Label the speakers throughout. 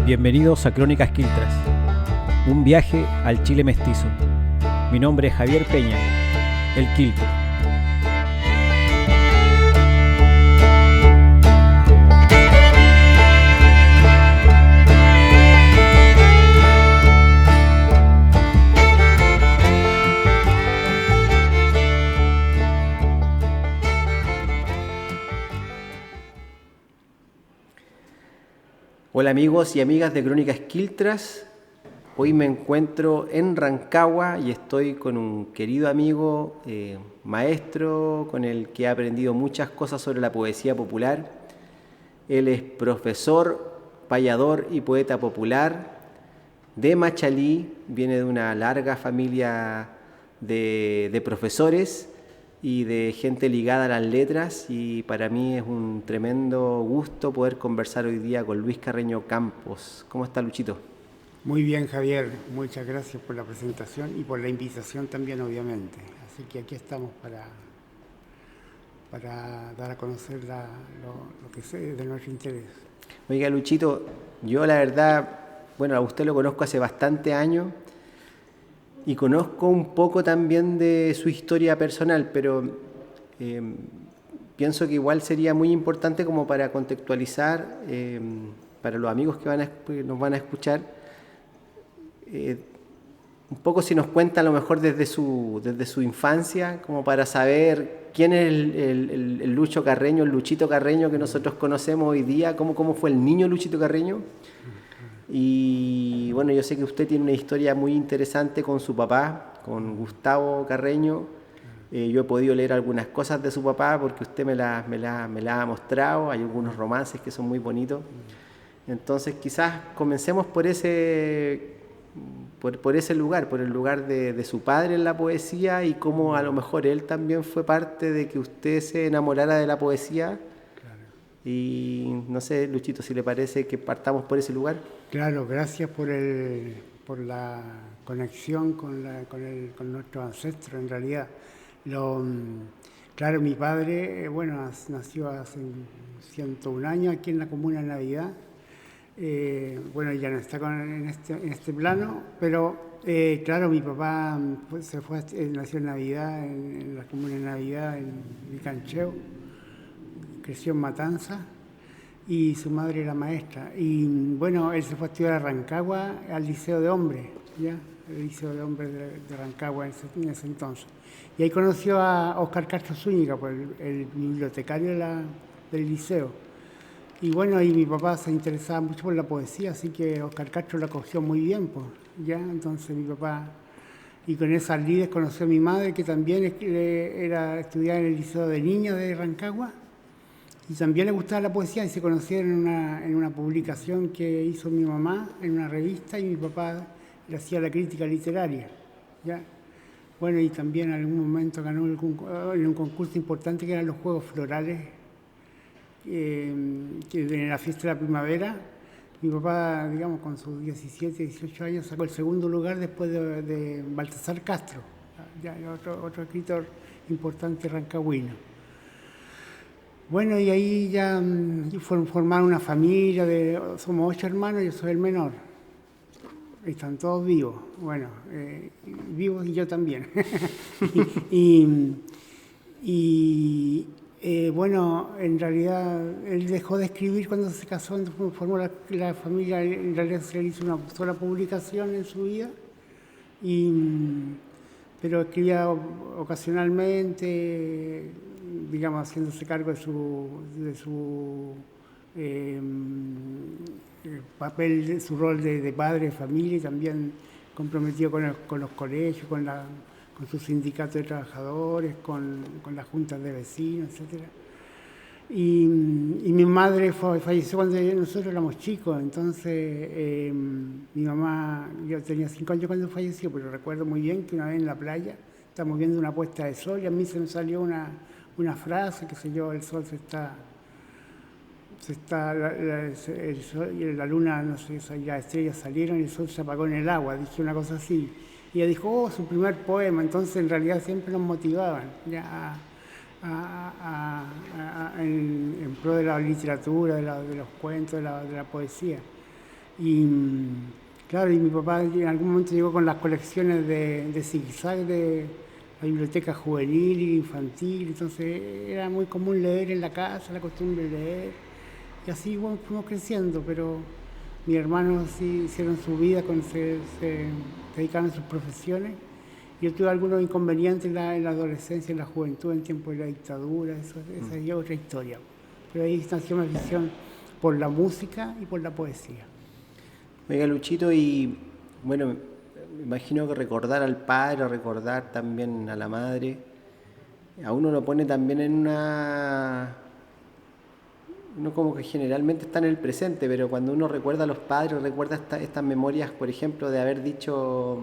Speaker 1: Bienvenidos a Crónicas Quiltras, un viaje al Chile mestizo. Mi nombre es Javier Peña, el Quiltro. Hola amigos y amigas de Crónicas Quiltras. Hoy me encuentro en Rancagua y estoy con un querido amigo, maestro, con el que he aprendido muchas cosas sobre la poesía popular. Él es profesor, payador y poeta popular de Machalí, viene de una larga familia de profesores y de gente ligada a las letras, y para mí es un tremendo gusto poder conversar hoy día con Luis Carreño Campos. ¿Cómo está, Luchito?
Speaker 2: Muy bien, Javier. Muchas gracias por la presentación y por la invitación también, obviamente. Así que aquí estamos para dar a conocer lo que sé de nuestro interés.
Speaker 1: Oiga, Luchito, yo la verdad, bueno, a usted lo conozco hace bastante años y conozco un poco también de su historia personal, pero pienso que igual sería muy importante como para contextualizar para los amigos que nos van a escuchar, un poco si nos cuenta a lo mejor desde su infancia, como para saber quién es el Lucho Carreño, el Luchito Carreño que nosotros conocemos hoy día, cómo fue el niño Luchito Carreño. Y bueno, yo sé que usted tiene una historia muy interesante con su papá, con Gustavo Carreño. Yo he podido leer algunas cosas de su papá porque usted me la ha mostrado. Hay algunos romances que son muy bonitos. Entonces quizás comencemos por ese lugar, por el lugar de su padre en la poesía, y cómo a lo mejor él también fue parte de que usted se enamorara de la poesía. Y no sé, Luchito, si le parece que partamos por ese lugar.
Speaker 2: Claro, gracias por la conexión con nuestros ancestros, en realidad. Claro, mi padre, nació hace 101 años aquí en la Comuna de Navidad. Ya no está en este plano, pero claro, mi papá nació en Navidad, en la Comuna de Navidad, en Vicancheo. Creció en Matanza y su madre era maestra. Y bueno, él se fue a estudiar a Rancagua, al Liceo de Hombres, ¿ya? El Liceo de Hombres de Rancagua en ese entonces. Y ahí conoció a Óscar Castro Zúñiga, pues, el bibliotecario del liceo. Y bueno, y mi papá se interesaba mucho por la poesía, así que Óscar Castro la cogió muy bien, pues, ¿ya? Entonces mi papá, y con esas lides conoció a mi madre, que también estudiaba en el Liceo de Niños de Rancagua. Y también le gustaba la poesía, y se conocieron en una publicación que hizo mi mamá en una revista, y mi papá le hacía la crítica literaria, ¿ya? Bueno, y también en algún momento ganó en un concurso importante que eran los Juegos Florales, que en la fiesta de la primavera. Mi papá, digamos, con sus 17, 18 años, sacó el segundo lugar después de Baltasar Castro, ya, otro escritor importante rancagüino. Bueno, y ahí ya formaron una familia, somos 8 hermanos, yo soy el menor. Están todos vivos, vivos y yo también. En realidad él dejó de escribir cuando se casó, formó la familia. En realidad se le hizo una sola publicación en su vida, pero escribía ocasionalmente, digamos, haciéndose cargo de su papel, de su rol de padre de familia, y también comprometido con los colegios, con su sindicato de trabajadores, con las juntas de vecinos, etc. Y mi madre falleció cuando nosotros éramos chicos. Entonces mi mamá, yo tenía 5 años cuando falleció, pero recuerdo muy bien que una vez en la playa estábamos viendo una puesta de sol y a mí se me salió una frase, qué sé yo, el sol el sol y la luna, no sé, las estrellas salieron y el sol se apagó en el agua, dije una cosa así. Y ella dijo, su primer poema. Entonces en realidad siempre nos motivaban ya en pro de la literatura, de los cuentos, de la poesía. Y claro, y mi papá en algún momento llegó con las colecciones de zigzag de la biblioteca juvenil e infantil, entonces era muy común leer en la casa, la costumbre de leer, y así bueno, fuimos creciendo, pero mis hermanos sí hicieron su vida, se dedicaron a sus profesiones. Yo tuve algunos inconvenientes en la adolescencia, en la juventud, en tiempo de la dictadura, esa es otra historia. Pero ahí nació mi afición por la música y por la poesía.
Speaker 1: Oiga, Luchito, y bueno, me imagino que recordar al padre, recordar también a la madre, a uno lo pone también en una... Uno como que generalmente está en el presente, pero cuando uno recuerda a los padres, recuerda estas memorias, por ejemplo, de haber dicho,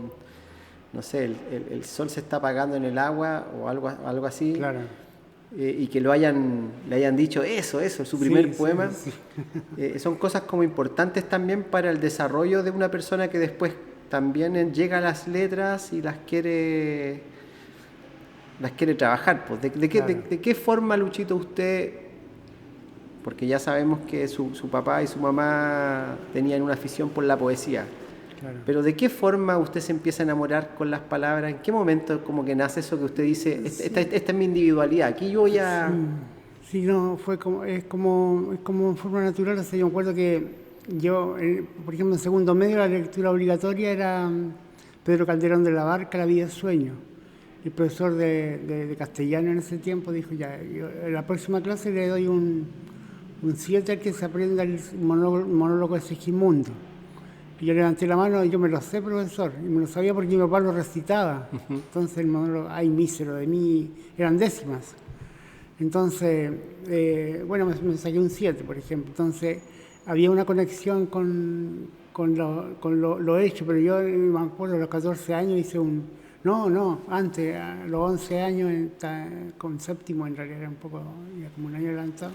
Speaker 1: no sé, el sol se está apagando en el agua o algo así,
Speaker 2: Claro.
Speaker 1: Y que le hayan dicho eso, su primer poema,
Speaker 2: Sí.
Speaker 1: son cosas como importantes también para el desarrollo de una persona que después también llega a las letras y las quiere trabajar. Pues.
Speaker 2: Claro.
Speaker 1: ¿De qué forma, Luchito, usted, porque ya sabemos que su papá y su mamá tenían una afición por la poesía,
Speaker 2: Claro.
Speaker 1: pero ¿de qué forma usted se empieza a enamorar con las palabras? ¿En qué momento como que nace eso que usted dice, esta es mi individualidad, aquí yo voy a...
Speaker 2: Sí, no, es como en forma natural. O sea, yo me acuerdo que yo, por ejemplo, en segundo medio la lectura obligatoria era Pedro Calderón de la Barca, La vida es sueño. El profesor de castellano en ese tiempo dijo, ya, yo, en la próxima clase le doy un 7 al que se aprenda el monólogo de Segismundo. Y yo levanté la mano y yo me lo sé, profesor, y me lo sabía porque mi papá lo recitaba. Entonces el monólogo, ay, mísero de mí, eran décimas. Entonces, bueno, me saqué un 7, por ejemplo. Entonces, había una conexión con lo hecho, pero yo me acuerdo a los 14 años hice antes, a los 11 años, con séptimo en realidad era un poco, ya como un año adelantado.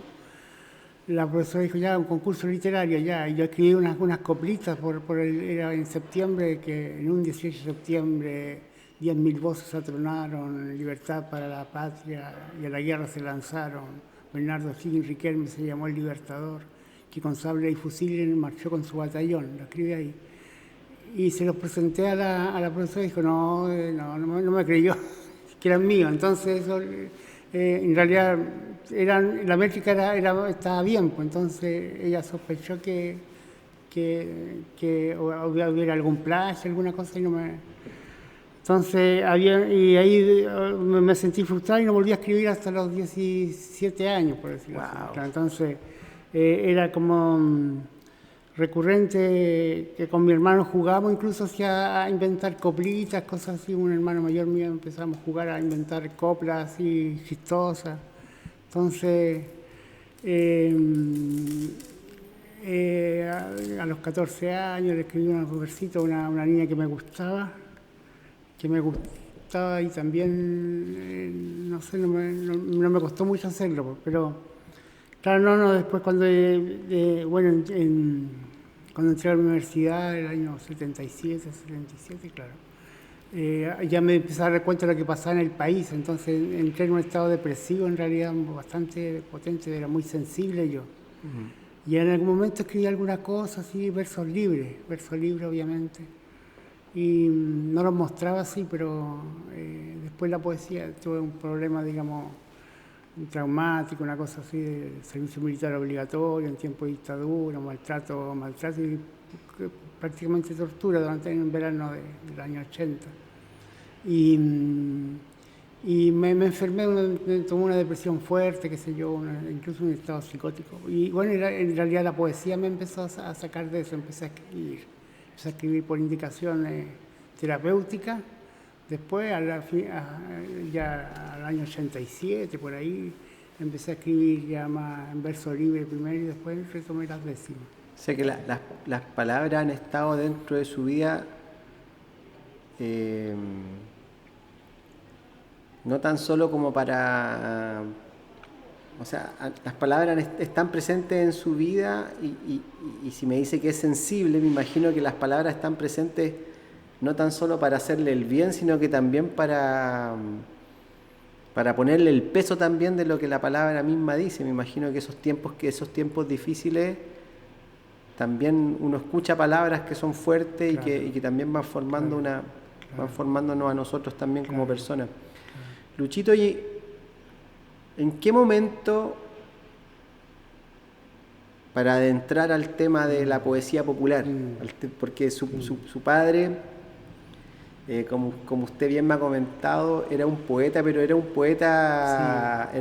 Speaker 2: La profesora dijo ya un concurso literario ya, y yo escribí unas coplitas era en septiembre, que en un 18 de septiembre 10.000 voces atronaron, libertad para la patria, y a la guerra se lanzaron. Bernardo Higgins Riquelme se llamó el libertador, que con sable y fusil marchó con su batallón, lo escribí ahí. Y se los presenté a la profesora y dijo, no me creyó, que eran míos. Entonces eso, en realidad, la métrica estaba bien, pues entonces ella sospechó que hubiera algún plagio, alguna cosa, y no me... Entonces, y ahí me sentí frustrado y no volví a escribir hasta los 17 años, por decirlo así. Claro, entonces, era como recurrente que con mi hermano jugábamos incluso a inventar coplitas, cosas así. Un hermano mayor mío empezamos a jugar a inventar coplas así chistosas. Entonces, a los 14 años le escribí un versito a una niña que me gustaba y también, no sé, no me costó mucho hacerlo, pero claro, después cuando, cuando entré a la universidad, el año 77, claro, ya me empecé a dar cuenta de lo que pasaba en el país, entonces entré en un estado depresivo en realidad bastante potente, era muy sensible yo. Y en algún momento escribí alguna cosa así, versos libres obviamente. Y no los mostraba así, pero después la poesía, tuve un problema, digamos, traumático, una cosa así, de servicio militar obligatorio, en tiempo de dictadura, maltrato y prácticamente tortura durante el verano del año 80. Y me enfermé, tomé una depresión fuerte, qué sé yo, incluso un estado psicótico. Y bueno, en realidad la poesía me empezó a sacar de eso, empecé a escribir por indicaciones terapéuticas. Después, ya al año 87, por ahí, empecé a escribir ya más en verso libre primero y después retomé las décimas.
Speaker 1: O sea que las palabras han estado dentro de su vida, no tan solo como para... O sea, las palabras están presentes en su vida y si me dice que es sensible, me imagino que las palabras están presentes no tan solo para hacerle el bien, sino que también para ponerle el peso también de lo que la palabra misma dice. Me imagino que esos tiempos difíciles también uno escucha palabras que son fuertes
Speaker 2: Claro.
Speaker 1: y que también van formando van formándonos a nosotros también como personas. Luchito, ¿y en qué momento, para adentrar al tema de la poesía popular, porque su padre, como usted bien me ha comentado, era un poeta, pero era un poeta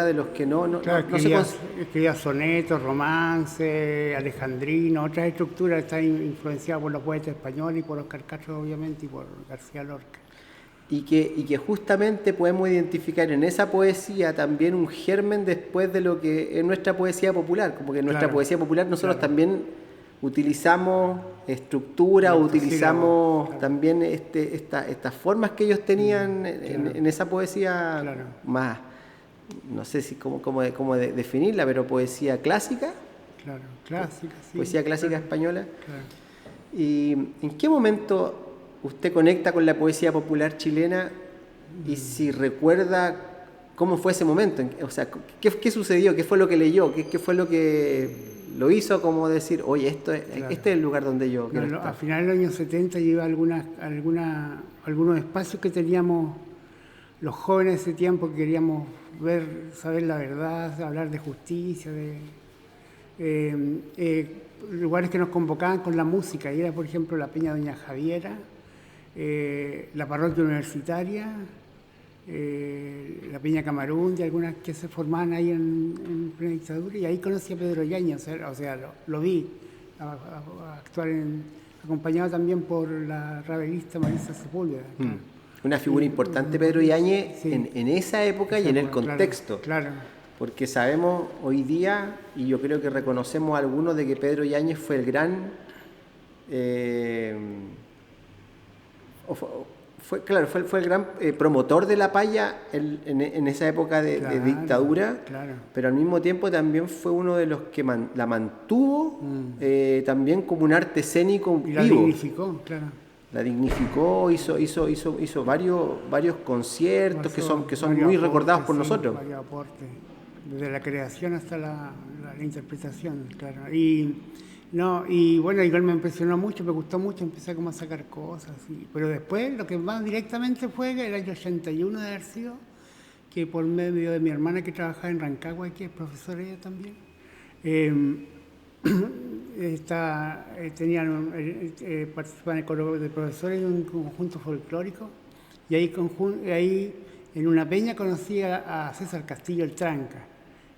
Speaker 1: de los que no
Speaker 2: Claro,
Speaker 1: se
Speaker 2: escribía sonetos, romances, alejandrino, otras estructuras están influenciadas por los poetas españoles y por Oscar Castro, obviamente, y por García Lorca.
Speaker 1: y que justamente podemos identificar en esa poesía también un germen después de lo que es nuestra poesía popular, como que en nuestra poesía popular nosotros también utilizamos estructura, utilizamos también estas formas que ellos tenían en esa poesía más, no sé si cómo definirla, pero poesía clásica.
Speaker 2: Claro, clásica, sí.
Speaker 1: Poesía clásica española.
Speaker 2: Claro.
Speaker 1: ¿Y en qué momento usted conecta con la poesía popular chilena y si recuerda cómo fue ese momento? O sea, ¿qué sucedió? ¿Qué fue lo que leyó? ¿Qué fue lo que lo hizo como decir, oye, este es el lugar donde yo quiero estar?
Speaker 2: A finales de los años 70 yo iba a algunos espacios que teníamos los jóvenes de ese tiempo, que queríamos saber la verdad, hablar de justicia, lugares que nos convocaban con la música, y era por ejemplo la Peña Doña Javiera, la parroquia universitaria, la Peña Camarún, y algunas que se formaban ahí en plena dictadura, y ahí conocí a Pedro Yáñez, o sea lo vi actuar acompañado también por la rabelista Marisa Sepúlveda.
Speaker 1: Una figura importante, Pedro Yáñez, en esa época y en el contexto.
Speaker 2: Claro.
Speaker 1: Porque sabemos hoy día, y yo creo que reconocemos algunos, de que Pedro Yáñez fue el gran... fue el gran promotor de la paya en esa época de dictadura, pero al mismo tiempo también fue uno de los que la mantuvo también como un arte escénico
Speaker 2: y
Speaker 1: vivo.
Speaker 2: La dignificó, claro.
Speaker 1: La dignificó, hizo varios conciertos que son muy recordados por nosotros.
Speaker 2: Varios aportes, desde la creación hasta la interpretación, claro. Y bueno, igual me impresionó mucho, me gustó mucho, empecé como a sacar cosas. Pero después, lo que más directamente fue el año 81 de haber sido, que por medio de mi hermana que trabajaba en Rancagua, que es profesora ella también, participaban en el coro de profesores de un conjunto folclórico, y ahí en una peña conocí a César Castillo el Tranca,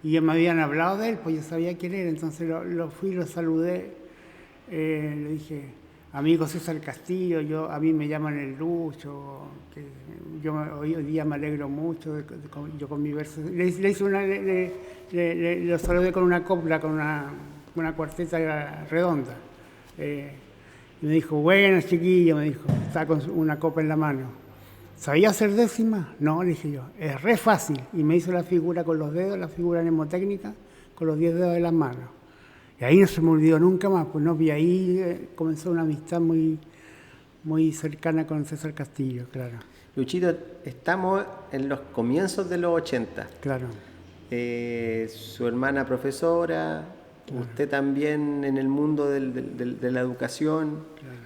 Speaker 2: y ya me habían hablado de él, pues yo sabía quién era, entonces lo fui, lo saludé, le dije, amigo César Castillo, a mí me llaman el Lucho, que hoy día me alegro mucho, yo con mi verso, lo saludé con una copla, con una cuarteta redonda. Y me dijo, bueno, chiquillo, me dijo, está con una copa en la mano. ¿Sabía hacer décima? No, le dije yo, es re fácil. Y me hizo la figura con los dedos, la figura mnemotécnica, con los 10 dedos de las manos. Y ahí no se me olvidó nunca más, pues no, y ahí comenzó una amistad muy, muy cercana con César Castillo, claro.
Speaker 1: Luchito, estamos en los comienzos de los 80.
Speaker 2: Claro.
Speaker 1: Su hermana profesora, claro. Usted también en el mundo de la educación. Claro.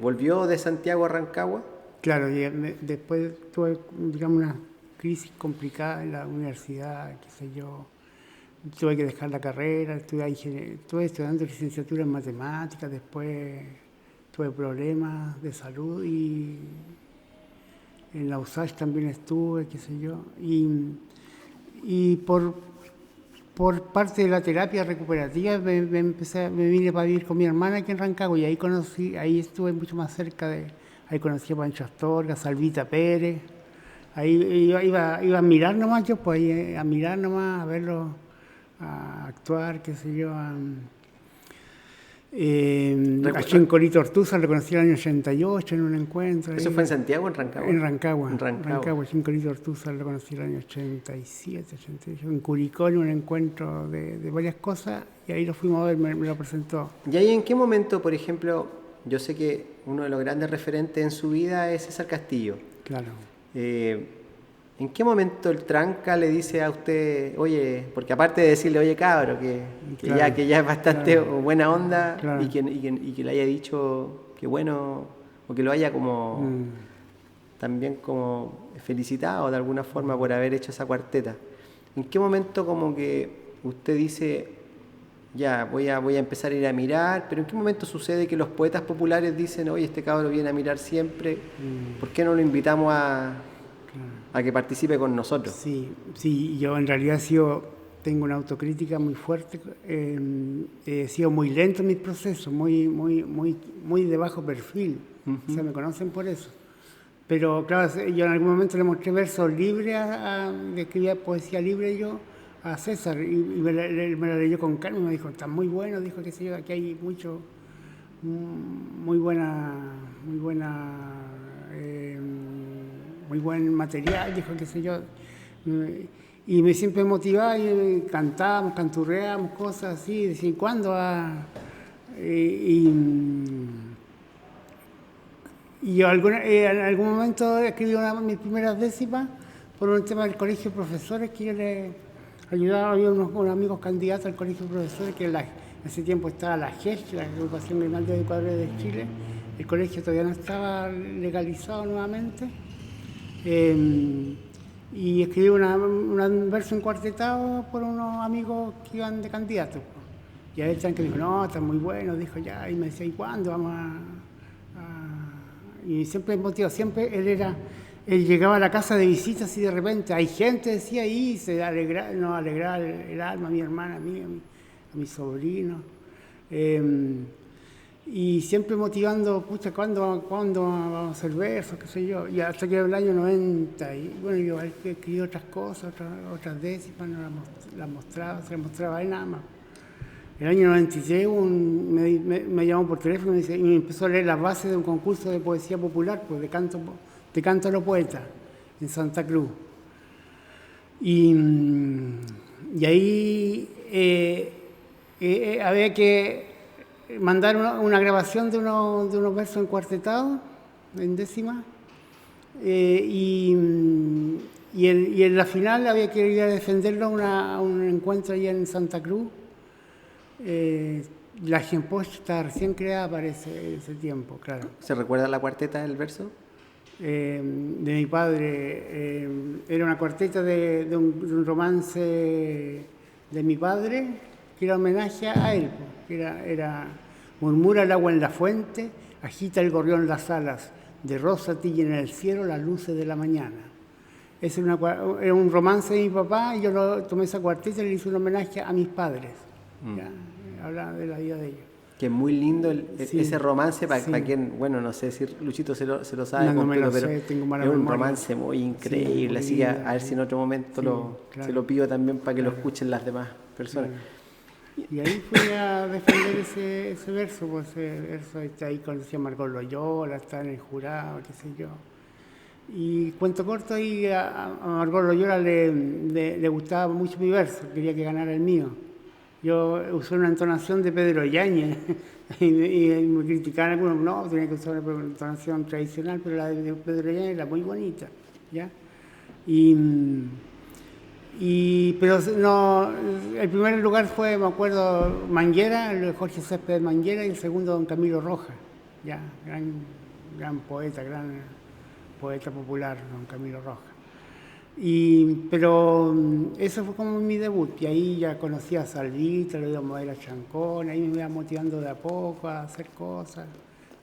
Speaker 1: ¿Volvió de Santiago a Rancagua?
Speaker 2: Claro, y después tuve, digamos, una crisis complicada en la universidad, qué sé yo. Tuve que dejar la carrera, estuve estudiando licenciatura en matemáticas, después tuve problemas de salud y en la USACH también estuve, qué sé yo. Y por parte de la terapia recuperativa me vine para vivir con mi hermana aquí en Rancagua, y ahí estuve mucho más cerca ahí conocí a Pancho Astorga, Salvita Pérez, ahí iba a mirar nomás yo, pues ahí a mirar nomás, a verlo, a actuar, qué sé yo, a Chincolito Ortúzar lo conocí en el año 88 en un encuentro.
Speaker 1: ¿Eso fue en Santiago o en Rancagua?
Speaker 2: En Rancagua. Chincolito Ortúzar lo conocí en el año 87, 88. En Curicó en un encuentro de varias cosas, y ahí lo fuimos a ver, me lo presentó.
Speaker 1: ¿Y ahí en qué momento, por ejemplo, yo sé que uno de los grandes referentes en su vida es César Castillo?
Speaker 2: Claro.
Speaker 1: ¿En qué momento el tranca le dice a usted, oye, porque aparte de decirle, oye cabro,
Speaker 2: Claro,
Speaker 1: que ya es bastante
Speaker 2: claro,
Speaker 1: buena onda
Speaker 2: claro.
Speaker 1: y que le haya dicho que bueno, o que lo haya como también como felicitado de alguna forma por haber hecho esa cuarteta? ¿En qué momento como que usted dice, ya, voy a empezar a ir a mirar, pero en qué momento sucede que los poetas populares dicen, oye, este cabro viene a mirar siempre, ¿por qué no lo invitamos a que participe con nosotros?
Speaker 2: Sí, sí, yo en realidad tengo una autocrítica muy fuerte, he sido muy lento en mis procesos, muy de bajo perfil, o sea, me conocen por eso. Pero claro, yo en algún momento le mostré versos libres, le escribía poesía libre yo a César y me la leyó con calma y me dijo, está muy bueno, dijo que sé yo, aquí hay mucho, muy buena, eh, muy buen material, dijo que sé yo. Y me siempre motivaba y cantábamos, canturreábamos, cosas así, de vez en cuando. Y yo en algún momento escribí mis primeras décimas por un tema del colegio de profesores que yo le ayudaba. Había unos amigos candidatos al colegio de profesores que en ese tiempo estaba la GES, la Agrupación Gremial de Educadores de Chile. El colegio todavía no estaba legalizado nuevamente. Y escribí un verso encuartetado por unos amigos que iban de candidatos. Y a él que dijo, no, está muy bueno, dijo ya, y me decía, ¿y cuándo vamos Y siempre motivado, siempre él llegaba a la casa de visitas y de repente hay gente, decía ahí, nos alegraba el alma, a mi hermana, a mí, a mi sobrino. Y siempre motivando, pucha, ¿cuándo vamos a hacer versos, qué sé yo? Y hasta que el año 90, y bueno, yo escribí otras cosas, otras décimas, no las mostraba, se las mostraba a él nada más. El año 96 me llamó por teléfono y me empezó a leer las bases de un concurso de poesía popular, pues de canto a los poetas, en Santa Cruz. Y ahí había que mandar una grabación de unos versos encuartetados, en décima, y en la final había que ir a defenderlo a un encuentro allá en Santa Cruz. La Genpost estaba recién creada para ese tiempo, claro.
Speaker 1: ¿Se recuerda la cuarteta del verso?
Speaker 2: De mi padre, era una cuarteta de un romance de mi padre, que era homenaje a él, que era murmura el agua en la fuente, agita el gorrión las alas, de rosa tillen en el cielo las luces de la mañana. Era un romance de mi papá y yo tomé esa cuarteta y le hice un homenaje a mis padres. Ya, hablaba de la vida de ellos.
Speaker 1: Que es muy lindo
Speaker 2: Sí,
Speaker 1: ese romance, para
Speaker 2: sí.
Speaker 1: quien, bueno, no sé si Luchito se lo sabe
Speaker 2: No, no me
Speaker 1: completo,
Speaker 2: lo
Speaker 1: pero
Speaker 2: sé, tengo mala
Speaker 1: es un
Speaker 2: memoria.
Speaker 1: romance muy increíble,
Speaker 2: muy
Speaker 1: así que
Speaker 2: lindo,
Speaker 1: a ver si en otro momento
Speaker 2: sí, claro.
Speaker 1: se lo pido también para que lo escuchen las demás personas.
Speaker 2: Y ahí fui a defender ese verso, pues ese verso está ahí conocí a Margot Loyola, está en el jurado, qué sé yo. Y cuento corto, ahí a Margot Loyola le gustaba mucho mi verso, quería que ganara el mío. Yo usé una entonación de Pedro Yáñez y me criticaban algunos, no, tenía que usar una entonación tradicional, pero la de Pedro Yáñez era muy bonita, ¿ya? Pero no, el primer lugar fue, me acuerdo, Manguera, el de Jorge Céspedes Manguera, y el segundo don Camilo Rojas, ya, gran poeta, gran poeta popular, don Camilo Rojas. Pero eso fue como mi debut, y ahí ya conocí a Salvita, le íbamos a ir a Chancón, ahí me iba motivando de a poco a hacer cosas,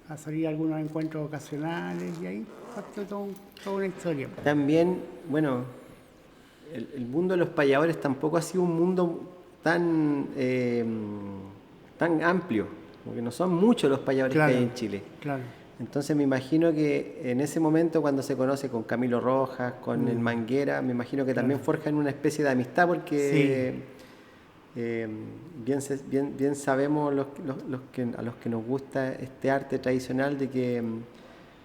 Speaker 2: a salir a algunos encuentros ocasionales, y ahí partió toda una historia.
Speaker 1: También, bueno, el mundo de los payadores tampoco ha sido un mundo tan amplio, porque no son muchos los payadores
Speaker 2: Claro,
Speaker 1: que hay en Chile.
Speaker 2: claro.
Speaker 1: Entonces me imagino que en ese momento cuando se conoce con Camilo Rojas, con el Manguera, me imagino que también forjan una especie de amistad porque bien sabemos a los que nos gusta este arte tradicional de que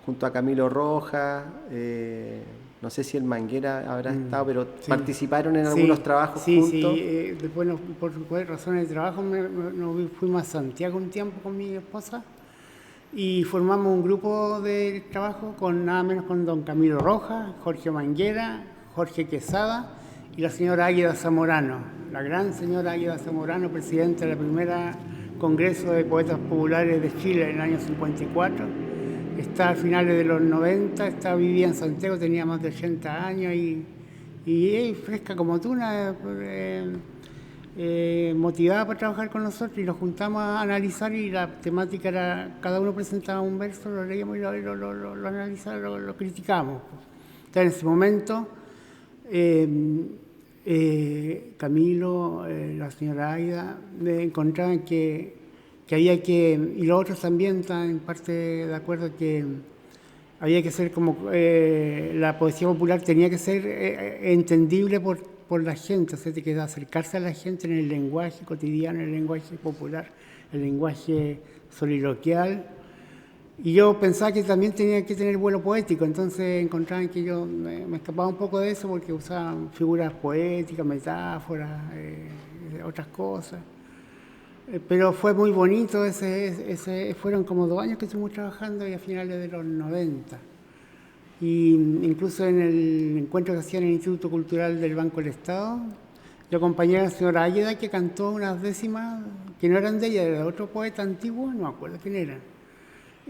Speaker 1: junto a Camilo Rojas, no sé si el Manguera habrá estado, pero participaron en algunos trabajos juntos.
Speaker 2: Sí, después por razones de trabajo nos fuimos a Santiago un tiempo con mi esposa. Y formamos un grupo de trabajo con nada menos con don Camilo Rojas, Jorge Manguera, Jorge Quesada y la señora Águeda Zamorano, la gran señora Águeda Zamorano, presidenta del primer Congreso de Poetas Populares de Chile en el año 54. Está a finales de los 90, vivía en Santiago, tenía más de 80 años y fresca como tú, motivada para trabajar con nosotros, y nos juntamos a analizar, y la temática era, cada uno presentaba un verso, lo leíamos y lo analizábamos, lo criticábamos. Entonces, en ese momento, Camilo, la señora Aida, me encontraban que había que, y los otros también están en parte de acuerdo, que había que ser como, la poesía popular tenía que ser entendible por la gente, o sea, que acercarse a la gente en el lenguaje cotidiano, en el lenguaje popular, el lenguaje soliloquial. Y yo pensaba que también tenía que tener vuelo poético, entonces encontraban que yo me escapaba un poco de eso porque usaban figuras poéticas, metáforas, otras cosas. Pero fue muy bonito, fueron como 2 años que estuvimos trabajando, y a finales de los 90. Y incluso en el encuentro que hacían en el Instituto Cultural del Banco del Estado, yo acompañé a la señora Águeda, que cantó unas décimas que no eran de ella, era de otro poeta antiguo, no me acuerdo quién era.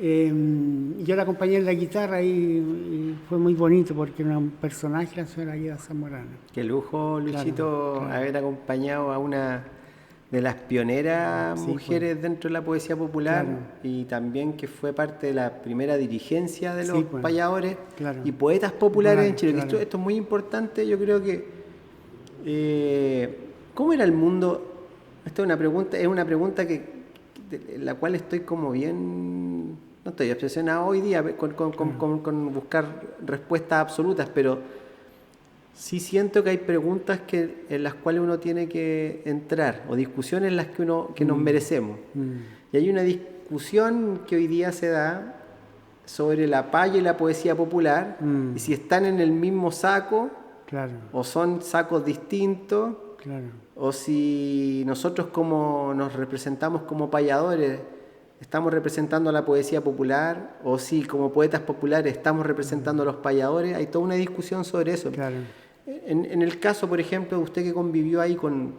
Speaker 2: Yo la acompañé en la guitarra y fue muy bonito porque era un personaje, la señora Águeda Zamorano.
Speaker 1: Qué lujo, Luchito, claro. Haber acompañado a una de las pioneras mujeres pues, dentro de la poesía popular, claro. Y también que fue parte de la primera dirigencia de los payadores, claro. Y poetas populares en Chile. Claro. Esto es muy importante, yo creo que... ¿cómo era el mundo? Esta es una pregunta la cual estoy como bien... No estoy obsesionado hoy día con buscar respuestas absolutas, pero... Sí siento que hay preguntas en las cuales uno tiene que entrar, o discusiones en las que nos merecemos. Y hay una discusión que hoy día se da sobre la paya y la poesía popular, y si están en el mismo saco, claro. O son sacos distintos, claro. O si nosotros como nos representamos como payadores estamos representando a la poesía popular, o si como poetas populares estamos representando a los payadores. Hay toda una discusión sobre eso. Claro. En el caso, por ejemplo, de usted que convivió ahí con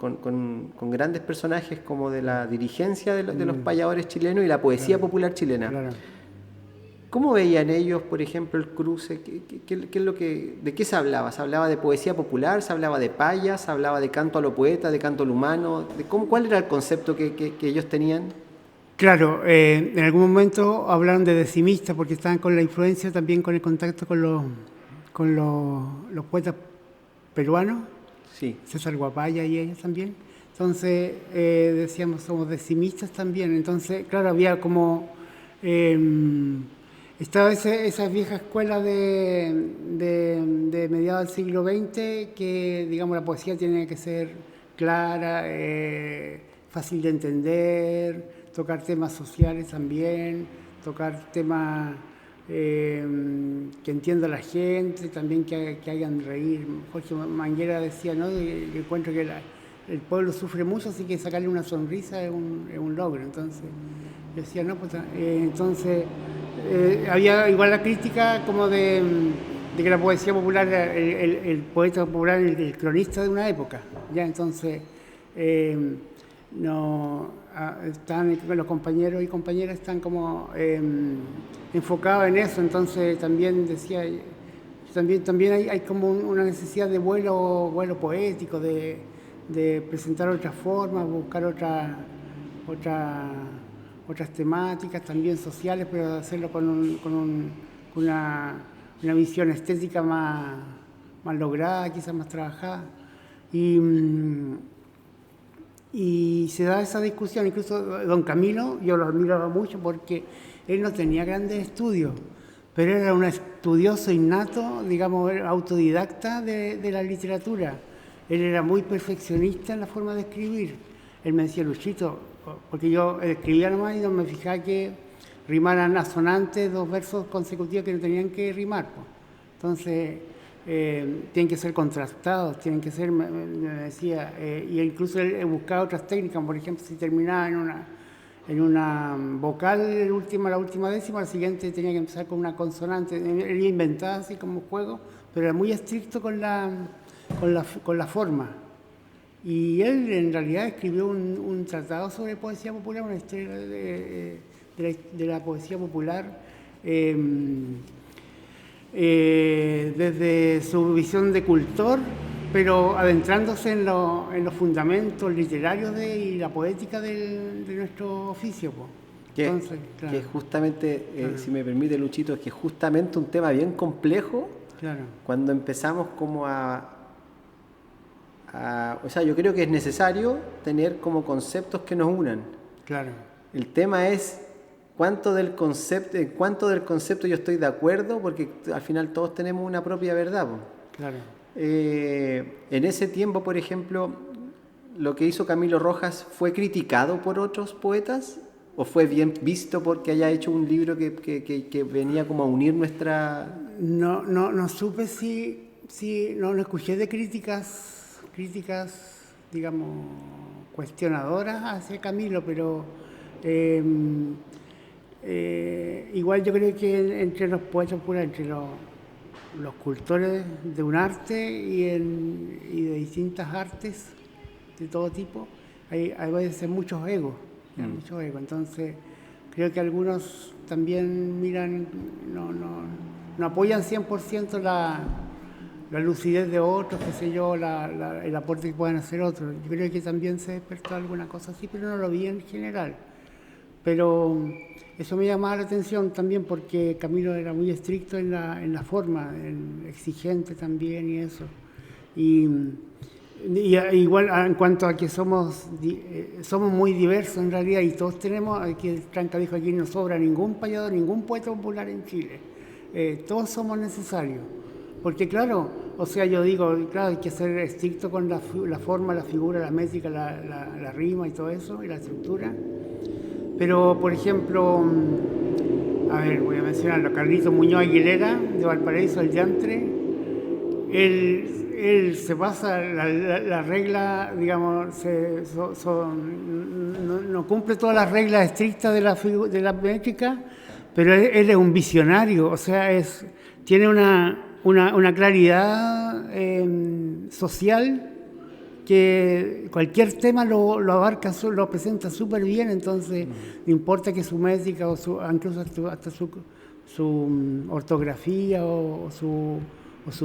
Speaker 1: grandes personajes como de la dirigencia de los payadores chilenos y la poesía popular chilena, claro. ¿Cómo veían ellos, por ejemplo, el cruce? ¿De qué se hablaba? ¿Se hablaba de poesía popular? ¿Se hablaba de payas? ¿Se hablaba de canto a lo poeta, de canto al humano? ¿Cuál era el concepto que ellos tenían?
Speaker 2: Claro, en algún momento hablaron de decimistas porque estaban con la influencia, también con el contacto con los poetas peruanos, sí. César Guapaya y ellos también. Entonces decíamos, somos decimistas también. Entonces, claro, había como... estaba esa vieja escuela de mediados del siglo XX que, digamos, la poesía tiene que ser clara, fácil de entender, tocar temas sociales también, tocar temas... que entienda la gente, también que hagan reír. Jorge Manguera decía, ¿no? Yo encuentro que el pueblo sufre mucho, así que sacarle una sonrisa es un logro. Entonces, decía, no, pues, entonces había igual la crítica como de que la poesía popular, el poeta popular, el cronista de una época, ya. Entonces los compañeros y compañeras están como enfocados en eso. Entonces también decía, también hay como una necesidad de vuelo poético, de presentar otras formas, buscar otras temáticas también sociales, pero hacerlo con una visión estética más lograda, quizás más trabajada. Y se da esa discusión. Incluso don Camilo, yo lo admiraba mucho porque él no tenía grandes estudios, pero era un estudioso innato, digamos, autodidacta de la literatura. Él era muy perfeccionista en la forma de escribir. Él me decía, Luchito, porque yo escribía nomás y no me fijaba que rimaran asonantes 2 versos consecutivos que no tenían que rimar, pues. Entonces... tienen que ser contrastados, tienen que ser, me decía, y incluso él buscaba otras técnicas. Por ejemplo, si terminaba en una vocal la última décima, la siguiente tenía que empezar con una consonante. Él inventaba así como juego pero era muy estricto con la forma. Y él en realidad escribió un tratado sobre poesía popular, una historia de la poesía popular, desde su visión de cultor, pero adentrándose en los fundamentos literarios y la poética de nuestro oficio.
Speaker 1: Entonces, claro, que justamente, claro, si me permite Luchito, es que justamente un tema bien complejo, claro, cuando empezamos como o sea, yo creo que es necesario tener como conceptos que nos unan. Claro. El tema es cuánto del concepto yo estoy de acuerdo, porque al final todos tenemos una propia verdad. Claro. En ese tiempo, por ejemplo, lo que hizo Camilo Rojas fue criticado por otros poetas, o fue bien visto porque haya hecho un libro que venía como a unir nuestra...
Speaker 2: No supe no escuché de críticas, digamos, cuestionadoras hacia Camilo, pero igual yo creo que entre los poetas populares, entre los cultores de un arte y de distintas artes de todo tipo, hay veces muchos egos. Mucho ego. Entonces creo que algunos también miran, no apoyan 100% la lucidez de otros, qué sé yo, el aporte que puedan hacer otros. Yo creo que también se despertó alguna cosa así, pero no lo vi en general. Pero eso me llamaba la atención también porque Camilo era muy estricto en la forma, exigente también y eso. Y igual en cuanto a que somos muy diversos en realidad, y todos tenemos, aquí Tranca dijo, aquí no sobra ningún payador, ningún poeta popular en Chile. Todos somos necesarios. Porque claro, o sea, yo digo, claro, hay que ser estricto con la forma, la figura, la métrica, la rima y todo eso, y la estructura. Pero, por ejemplo, a ver, voy a mencionarlo, Carlito Muñoz Aguilera, de Valparaíso, el Diantre, él se pasa la regla, digamos, no cumple todas las reglas estrictas de la métrica, pero él es un visionario, o sea, tiene una claridad social que cualquier tema lo abarca, lo presenta súper bien, entonces no importa que su métrica o incluso hasta su ortografía o su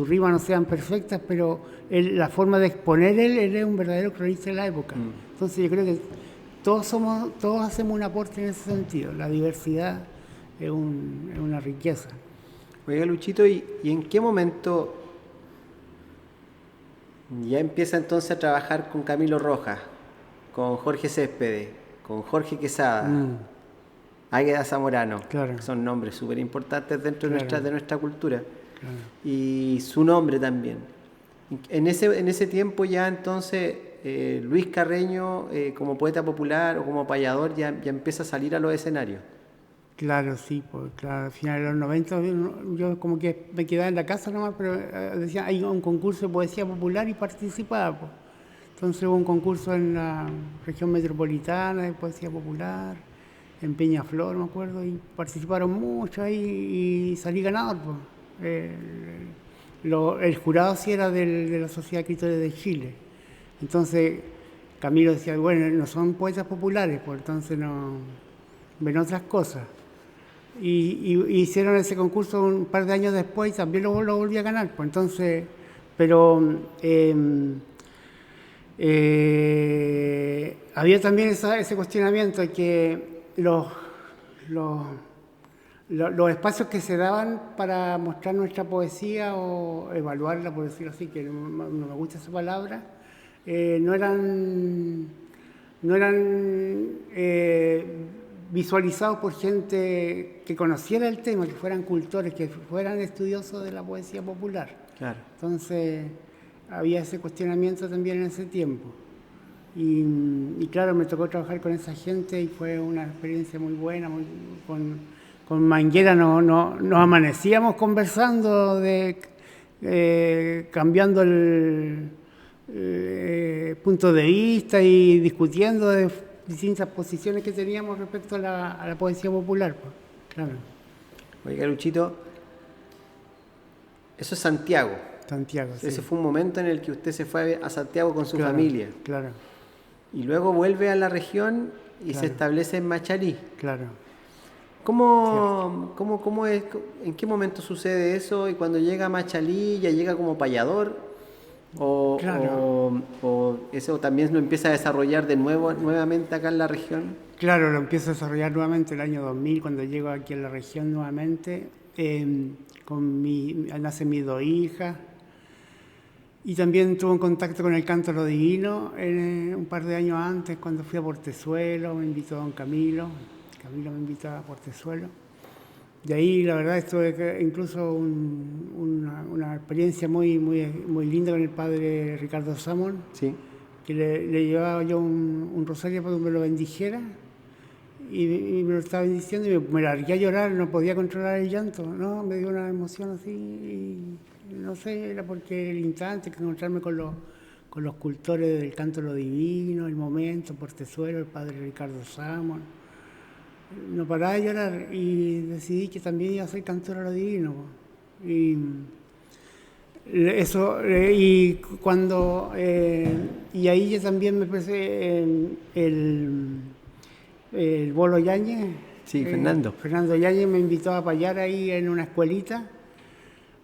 Speaker 2: rima no sean perfectas, pero la forma de exponer él es un verdadero cronista de la época. Entonces yo creo que todos hacemos un aporte en ese sentido. La diversidad es una riqueza.
Speaker 1: Oiga, Luchito, ¿y en qué momento ya empieza entonces a trabajar con Camilo Rojas, con Jorge Céspedes, con Jorge Quesada, Águeda Zamorano? Claro. Que son nombres súper importantes dentro de nuestra cultura. Claro. Y su nombre también. En ese tiempo ya entonces Luis Carreño como poeta popular o como payador ya empieza a salir a los escenarios.
Speaker 2: Claro, sí, pues claro, a finales de los 90 yo como que me quedaba en la casa nomás, pero decía, hay un concurso de poesía popular y participaba. Pues. Entonces hubo un concurso en la región metropolitana de poesía popular, en Peñaflor, me acuerdo, y participaron mucho ahí y salí ganador. Pues. El jurado sí era de la Sociedad de Escritores de Chile. Entonces Camilo decía, bueno, no son poetas populares, pues entonces no ven otras cosas. Y hicieron ese concurso un par de años después y también lo volví a ganar. Pues entonces, pero había también ese cuestionamiento de que los espacios que se daban para mostrar nuestra poesía o evaluarla, por decirlo así, que no me gusta esa palabra, no eran visualizados por gente que conociera el tema, que fueran cultores, que fueran estudiosos de la poesía popular. Claro. Entonces había ese cuestionamiento también en ese tiempo. Y claro, me tocó trabajar con esa gente y fue una experiencia muy buena. Con Manguera nos amanecíamos conversando, cambiando el punto de vista y discutiendo de distintas posiciones que teníamos respecto a la poesía popular. Pues. Claro.
Speaker 1: Oiga, Luchito, Eso es Santiago.
Speaker 2: Santiago, sí.
Speaker 1: Ese fue un momento en el que usted se fue a Santiago con su familia.
Speaker 2: Claro.
Speaker 1: Y luego vuelve a la región y
Speaker 2: Claro.
Speaker 1: se establece en Machalí.
Speaker 2: Claro.
Speaker 1: ¿Cómo es? ¿En qué momento sucede eso? Y cuando llega a Machalí, ¿ya llega como payador?
Speaker 2: Claro.
Speaker 1: ¿O eso también lo empieza a desarrollar nuevamente acá en la región?
Speaker 2: Claro, lo empiezo a desarrollar nuevamente el año 2000, cuando llego aquí a la región nuevamente. Nacen mis 2 hijas. Y también tuve un contacto con el canto a lo divino un par de años antes, cuando fui a Portezuelo, me invitó don Camilo. Camilo me invitó a Portezuelo. De ahí, la verdad, estuve incluso una experiencia muy linda con el padre Ricardo Samón,
Speaker 1: Sí.
Speaker 2: que le llevaba yo un rosario para que me lo bendijera. Y me lo estaba bendiciendo y me largué a llorar, no podía controlar el llanto, ¿no? Me dio una emoción así, y no sé, era porque el instante, que encontrarme con los cultores del canto a lo divino, el momento, Portezuelo, el padre Ricardo Samón. No paraba de llorar y decidí que también iba a ser cantor a lo divino. Y eso, y ahí yo también me empecé el Bolo Yáñez.
Speaker 1: Sí, Fernando.
Speaker 2: Fernando Yáñez me invitó a payar ahí en una escuelita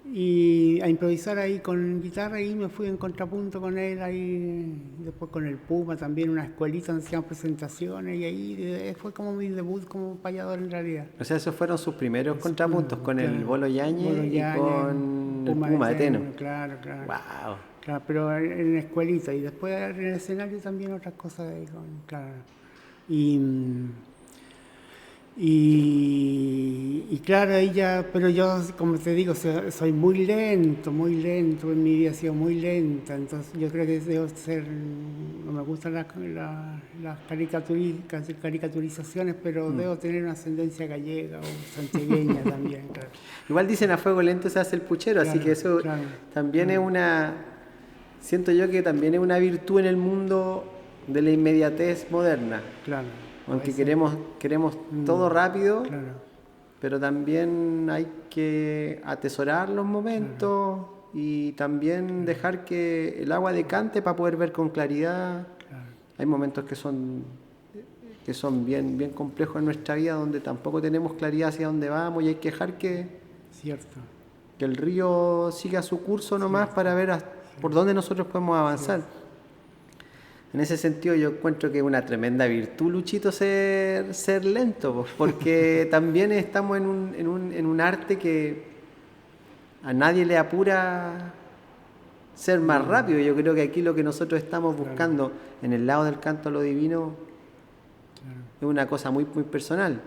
Speaker 2: y a improvisar ahí con guitarra, y me fui en contrapunto con él ahí, después con el Puma también, una escuelita donde hacíamos presentaciones, y ahí fue como mi debut como payador en realidad.
Speaker 1: O sea, esos fueron sus primeros contrapuntos con
Speaker 2: Claro.
Speaker 1: el Bolo Yáñez y con el Puma de Teno.
Speaker 2: Claro.
Speaker 1: Wow.
Speaker 2: Claro, pero en la escuelita, y después en el escenario también otras cosas ahí, claro. Y claro, pero yo, como te digo, soy muy lento en mi vida, he sido muy lenta, entonces yo creo que debo ser, no me gustan las caricaturizaciones, pero debo tener una ascendencia gallega o santiagueña también, claro.
Speaker 1: Igual dicen a fuego lento se hace el puchero, así que eso también es siento yo que también es una virtud en el mundo de la inmediatez moderna.
Speaker 2: Claro.
Speaker 1: Aunque queremos todo rápido,
Speaker 2: claro.
Speaker 1: Pero también hay que atesorar los momentos y también dejar que el agua decante para poder ver con claridad.
Speaker 2: Claro.
Speaker 1: Hay momentos que son bien complejos en nuestra vida, donde tampoco tenemos claridad hacia dónde vamos, y hay que dejar que el río siga su curso nomás para ver por dónde nosotros podemos avanzar. En ese sentido yo encuentro que es una tremenda virtud, Luchito, ser lento, pues, porque también estamos en un arte que a nadie le apura ser más rápido. Yo creo que aquí lo que nosotros estamos buscando en el lado del canto a lo divino es una cosa muy personal,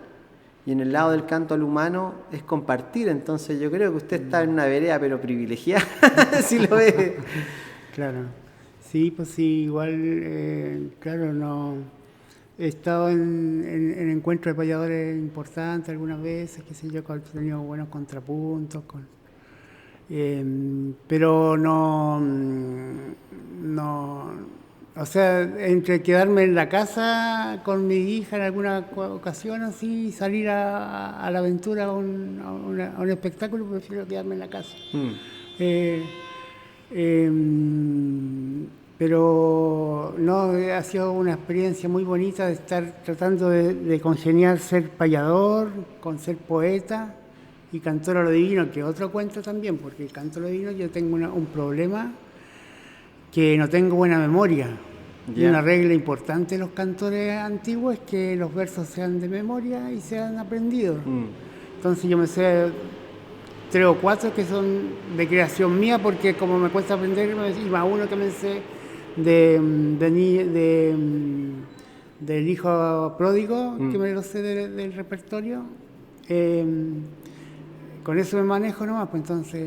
Speaker 1: y en el lado del canto al humano es compartir. Entonces yo creo que usted está en una vereda pero privilegiada, si lo ve.
Speaker 2: Claro. Sí, pues sí, igual, claro, no. He estado en encuentros de payadores importantes algunas veces, qué sé yo, he tenido buenos contrapuntos, pero no, o sea, entre quedarme en la casa con mi hija en alguna ocasión así, salir a la aventura, a un espectáculo, prefiero quedarme en la casa. Pero no, ha sido una experiencia muy bonita de estar tratando de congeniar ser payador con ser poeta y cantor a lo divino, que otro cuento también, porque el canto a lo divino yo tengo un problema, que no tengo buena memoria. Y una regla importante de los cantores antiguos es que los versos sean de memoria y sean aprendidos. Entonces yo me sé 3 o 4 que son de creación mía, porque como me cuesta aprender, y más uno que me sé del hijo pródigo, que me lo sé del repertorio, con eso me manejo nomás, pues entonces.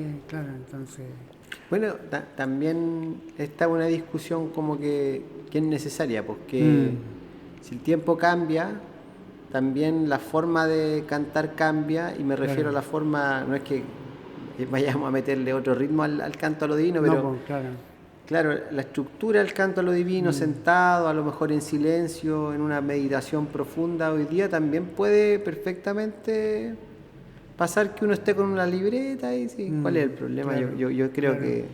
Speaker 1: Bueno, también está una discusión como que es necesaria, porque si el tiempo cambia, también la forma de cantar cambia, y me refiero a la forma, no es que vayamos a meterle otro ritmo al canto a lo divino, pero claro, la estructura del canto a lo divino, sentado, a lo mejor en silencio, en una meditación profunda, hoy día también puede perfectamente pasar que uno esté con una libreta y sí, ¿cuál es el problema?
Speaker 2: Claro,
Speaker 1: Yo creo
Speaker 2: claro,
Speaker 1: que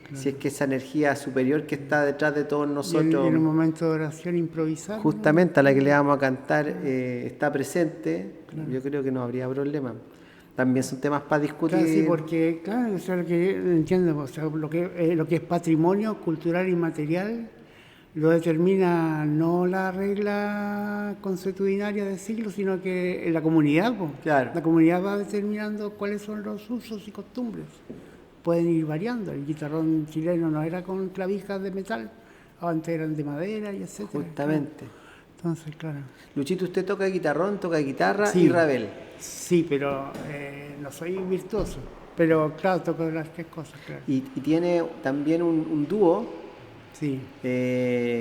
Speaker 2: claro.
Speaker 1: si es que esa energía superior que está detrás de todos
Speaker 2: Y
Speaker 1: nosotros,
Speaker 2: en un momento de oración improvisar, ¿no?
Speaker 1: justamente a la que le vamos a cantar, está presente,
Speaker 2: Claro.
Speaker 1: yo creo que no habría problema. También son temas para
Speaker 2: Claro, sí,
Speaker 1: discutir.
Speaker 2: porque, claro, o sea, lo que entiendo, o sea, lo que es patrimonio cultural y material lo determina no la regla consuetudinaria del siglo, sino que la comunidad, po.
Speaker 1: Claro.
Speaker 2: La comunidad va determinando cuáles son los usos y costumbres. Pueden ir variando. El guitarrón chileno no era con clavijas de metal, antes eran de madera y etcétera.
Speaker 1: Justamente.
Speaker 2: Claro. Entonces, claro.
Speaker 1: Luchito, usted toca guitarrón, toca guitarra y
Speaker 2: Sí,
Speaker 1: rabel.
Speaker 2: sí, pero no soy virtuoso. Pero claro, toco las tres cosas, claro.
Speaker 1: Y tiene también un dúo
Speaker 2: Sí,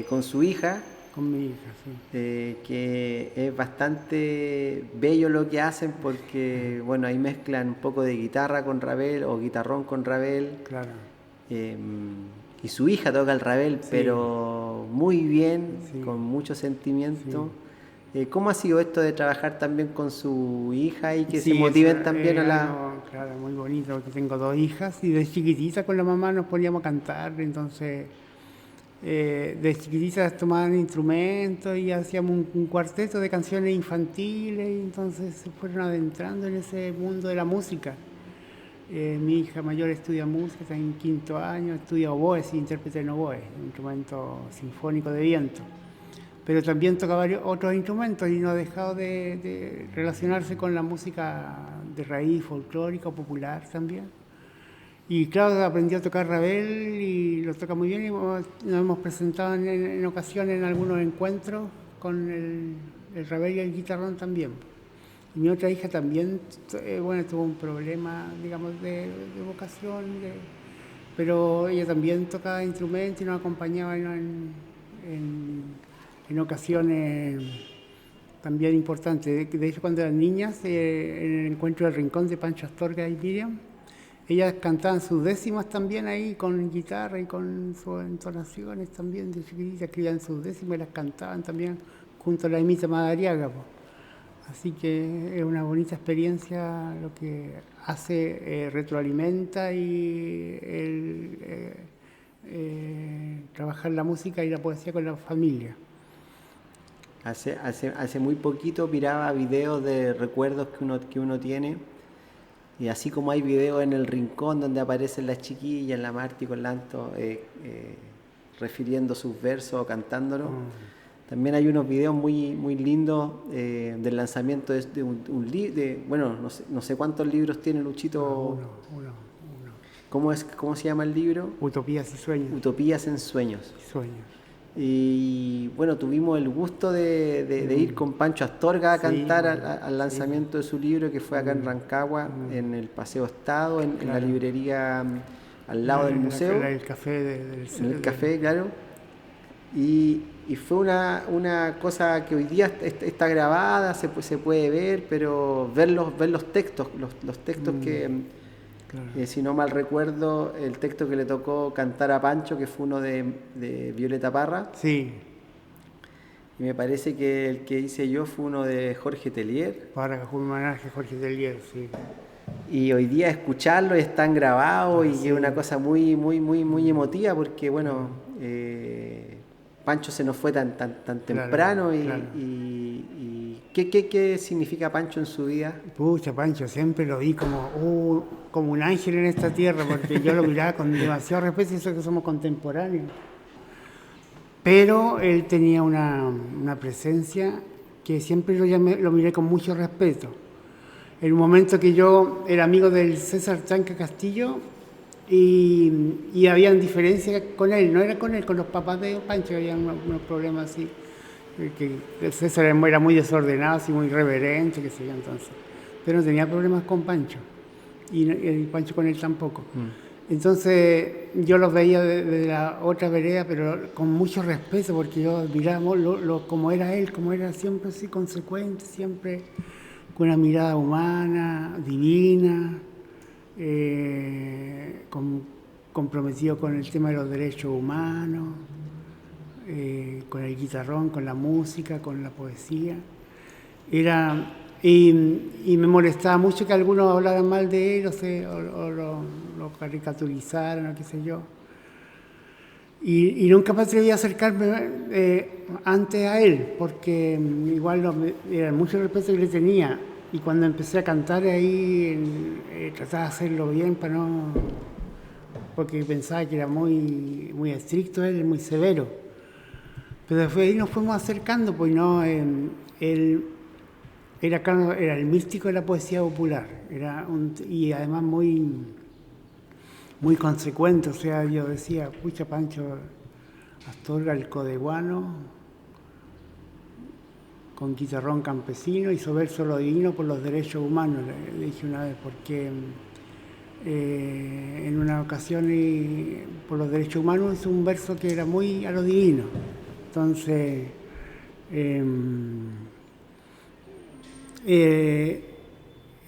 Speaker 1: con su hija,
Speaker 2: con mi hija, sí.
Speaker 1: que es bastante bello lo que hacen porque, bueno, ahí mezclan un poco de guitarra con rabel o guitarrón con rabel.
Speaker 2: Claro.
Speaker 1: Y su hija toca el rabel,
Speaker 2: Sí.
Speaker 1: pero muy bien,
Speaker 2: Sí.
Speaker 1: con mucho sentimiento. ¿Cómo ha sido esto de trabajar también con su hija y que se
Speaker 2: Sí,
Speaker 1: motiven
Speaker 2: eso
Speaker 1: también a
Speaker 2: es
Speaker 1: la...
Speaker 2: algo, claro, muy bonito, porque tengo dos hijas y desde chiquitita con la mamá nos poníamos a cantar, entonces de chiquititas tomaban instrumentos y hacíamos un cuarteto de canciones infantiles y entonces se fueron adentrando en ese mundo de la música. Mi hija mayor estudia música, está en 5º año, estudia oboe, es intérprete en oboe, un instrumento sinfónico de viento. Pero también toca varios otros instrumentos y no ha dejado de relacionarse con la música de raíz folclórica o popular también. Y claro, aprendió a tocar rabel y lo toca muy bien y nos hemos presentado en ocasiones en algunos encuentros con el rabel y el guitarrón también. Y mi otra hija también, bueno, tuvo un problema, digamos, de vocación, pero ella también tocaba instrumentos y nos acompañaba en ocasiones también importantes. De hecho, cuando eran niñas, en el encuentro del Rincón de Pancho Astorga y Miriam, ellas cantaban sus décimas también ahí con guitarra y con sus entonaciones también de chiquititas, escribían sus décimas y las cantaban también junto a la Emita Madariaga. Así que es una bonita experiencia lo que hace, retroalimenta y trabajar la música y la poesía con la familia.
Speaker 1: Hace muy poquito miraba videos de recuerdos que uno tiene, y así como hay videos en el rincón donde aparecen las chiquillas, la Marti con Lanto, refiriendo sus versos o cantándolos, también hay unos videos muy, muy lindos del lanzamiento de un libro, bueno, no sé cuántos libros tiene Luchito.
Speaker 2: Uno.
Speaker 1: ¿Cómo se llama el libro?
Speaker 2: Utopías y sueños.
Speaker 1: Utopías en sueños.
Speaker 2: Sueños.
Speaker 1: Y bueno, tuvimos el gusto de ir con Pancho Astorga a cantar al lanzamiento de su libro, que fue acá en Rancagua, en el Paseo Estado, en la librería al lado del museo.
Speaker 2: El café
Speaker 1: En el café, claro. Y fue una cosa que hoy día está grabada, se puede ver, pero ver los textos, los textos que...
Speaker 2: Claro.
Speaker 1: Si no mal recuerdo, el texto que le tocó cantar a Pancho, que fue uno de Violeta Parra.
Speaker 2: Sí.
Speaker 1: Y me parece que el que hice yo fue uno de Jorge Tellier.
Speaker 2: Para un homenaje a Jorge Tellier, sí.
Speaker 1: Y hoy día escucharlo están grabados y es una cosa muy, muy, muy, muy emotiva porque, bueno, Pancho se nos fue tan temprano y ¿qué significa Pancho en su vida?
Speaker 2: Pucha, Pancho, siempre lo vi como un ángel en esta tierra, porque yo lo miraba con demasiado respeto, y eso que somos contemporáneos. Pero él tenía una presencia que siempre lo miré con mucho respeto. En un momento que yo era amigo del César Chanca Castillo y habían diferencias con él, no era con él, con los papás de Pancho, había unos problemas así. Que César era muy desordenado, así muy irreverente, qué sé yo, entonces. Pero no tenía problemas con Pancho, y Pancho con él tampoco. Entonces yo los veía de la otra vereda, pero con mucho respeto, porque yo miraba como era él, como era siempre así consecuente, siempre con una mirada humana, divina, comprometido con el tema de los derechos humanos. Con el guitarrón, con la música, con la poesía. Era Y me molestaba mucho que algunos hablaran mal de él, o lo caricaturizaran, o qué sé yo. Y nunca me atreví a acercarme antes a él, porque igual era mucho respeto que le tenía. Y cuando empecé a cantar ahí, trataba de hacerlo bien para no... porque pensaba que era muy, muy estricto él, muy severo. Pero después ahí nos fuimos acercando, pues no, él era el místico de la poesía popular, y además muy, muy consecuente. O sea, yo decía, pucha, Pancho Astorga, el codeguano, con guitarrón campesino, hizo verso lo divino por los derechos humanos, le dije una vez, porque en una ocasión por los derechos humanos hizo un verso que era muy a lo divino. Entonces,